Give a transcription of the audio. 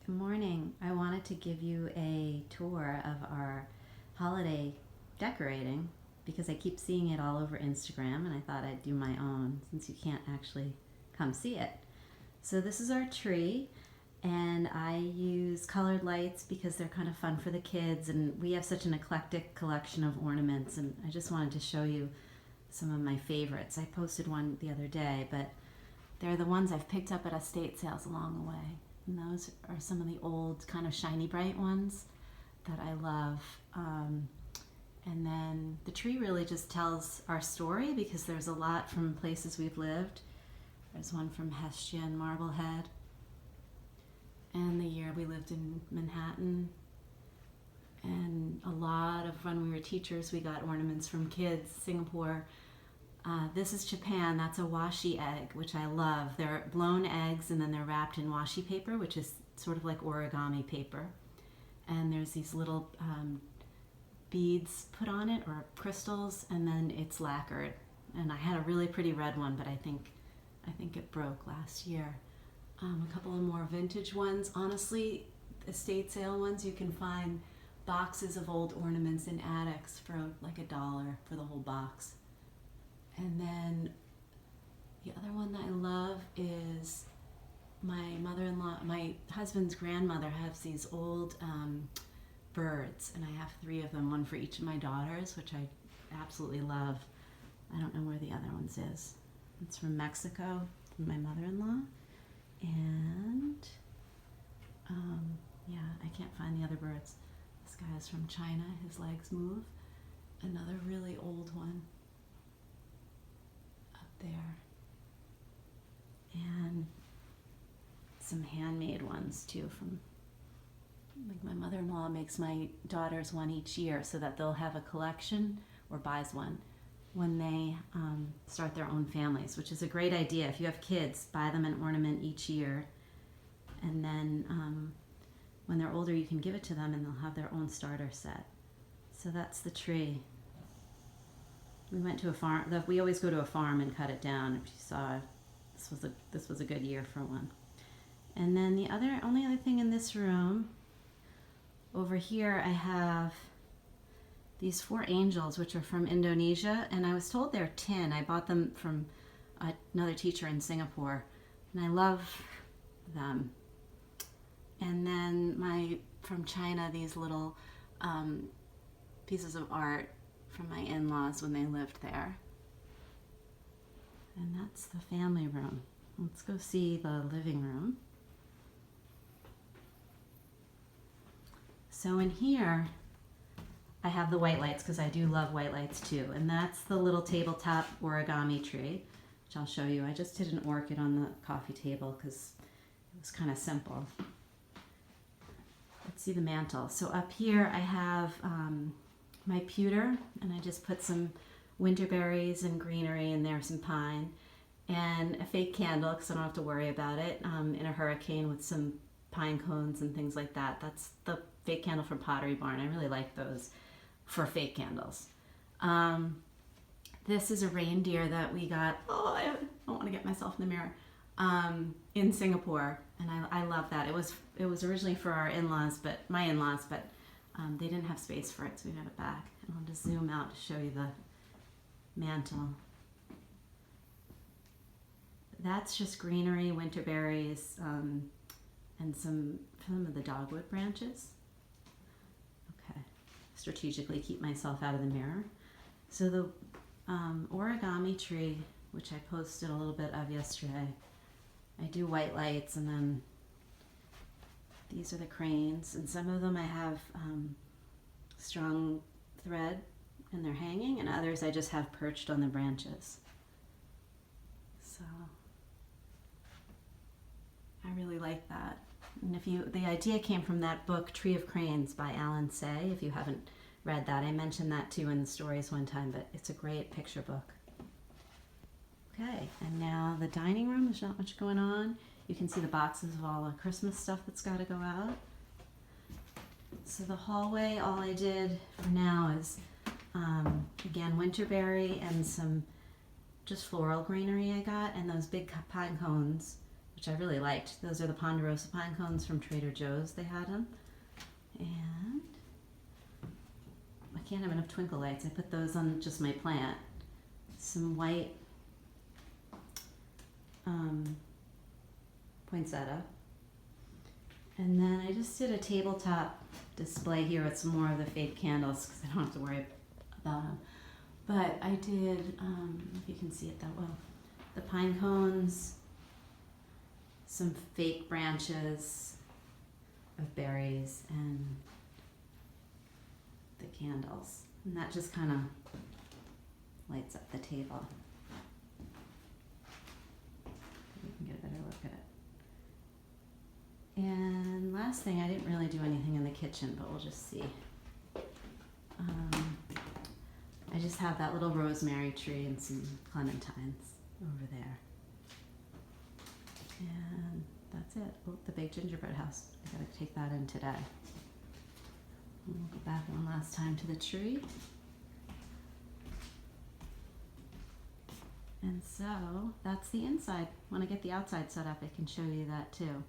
Good morning. I wanted to give you a tour of our holiday decorating because I keep seeing it all over Instagram and I thought I'd do my own since you can't actually come see it. So this is our tree and I use colored lights because they're kind of fun for the kids, and we have such an eclectic collection of ornaments, and I just wanted to show you some of my favorites. I posted one the other day, but they're the ones I've picked up at estate sales along the way. And those are some of the old kind of shiny bright ones that I love. And then the tree really just tells our story because there's a lot from places we've lived. There's one from Hestia and Marblehead, and the year we lived in Manhattan. And a lot of when we were teachers, we got ornaments from kids. Singapore. This is Japan. That's a washi egg, which I love. They're blown eggs and then they're wrapped in washi paper, which is sort of like origami paper. And there's these little beads put on it, or crystals, and then it's lacquered. And I had a really pretty red one, but I think it broke last year. A couple of more vintage ones. Honestly, estate sale ones, you can find boxes of old ornaments in attics for like $1 for the whole box. And then the other one that I love is my mother-in-law, my husband's grandmother has these old birds, and I have 3 of them, one for each of my daughters, which I absolutely love. I don't know where the other one's is. It's from Mexico, from my mother-in-law. And yeah, I can't find the other birds. This guy is from China, his legs move. Another really old one up there. And some handmade ones too, from like my mother-in-law makes my daughters one each year so that they'll have a collection, or buys one when they start their own families, which is a great idea. If you have kids, buy them an ornament each year, and then when they're older you can give it to them and they'll have their own starter set. So that's the tree. We went to a farm. We always go to a farm and cut it down. If you saw, this was a good year for one. And then the only other thing in this room, over here I have these 4 angels, which are from Indonesia, and I was told they're tin. I bought them from another teacher in Singapore, and I love them. And then from China, these little pieces of art from my in-laws when they lived there. And that's the family room. Let's go see the living room. So in here, I have the white lights because I do love white lights too. And that's the little tabletop origami tree, which I'll show you. I just did an orchid on the coffee table because it was kind of simple. Let's see the mantle. So up here I have my pewter, and I just put some winter berries and greenery in there, some pine, and a fake candle because I don't have to worry about it, in a hurricane with some pine cones and things like that. That's the fake candle from Pottery Barn. I really like those for fake candles. This is a reindeer that we got, I don't want to get myself in the mirror, in Singapore, and I love that. It was originally for our in-laws, my in-laws, but they didn't have space for it, so we got it back. And I'll just zoom out to show you the mantle. That's just greenery, winter berries, and some of the dogwood branches. Okay, strategically keep myself out of the mirror. So the origami tree, which I posted a little bit of yesterday, I do white lights, and then these are the cranes, and some of them I have strong thread and they're hanging, and others I just have perched on the branches. So I really like that. And the idea came from that book Tree of Cranes by Alan Say. If you haven't read that, I mentioned that too in the stories one time, but it's a great picture book. Okay, and now the dining room, there's not much going on. You can see the boxes of all the Christmas stuff that's got to go out. So the hallway, all I did for now is, again, winterberry and some just floral greenery I got, and those big pine cones which I really liked. Those are the Ponderosa pine cones from Trader Joe's. They had them. And I can't have enough twinkle lights. I put those on just my plant. Some white poinsettia. And then I just did a tabletop display here with some more of the fake candles because I don't have to worry about them. But I did, if you can see it that well, the pine cones, some fake branches of berries, and the candles. And that just kind of lights up the table. You can get a better look at it. And last thing, I didn't really do anything in the kitchen, but we'll just see. I just have that little rosemary tree and some clementines over there. And that's it. Oh, the big gingerbread house. I gotta take that in today. And we'll go back one last time to the tree. And so that's the inside. When I get the outside set up, I can show you that too.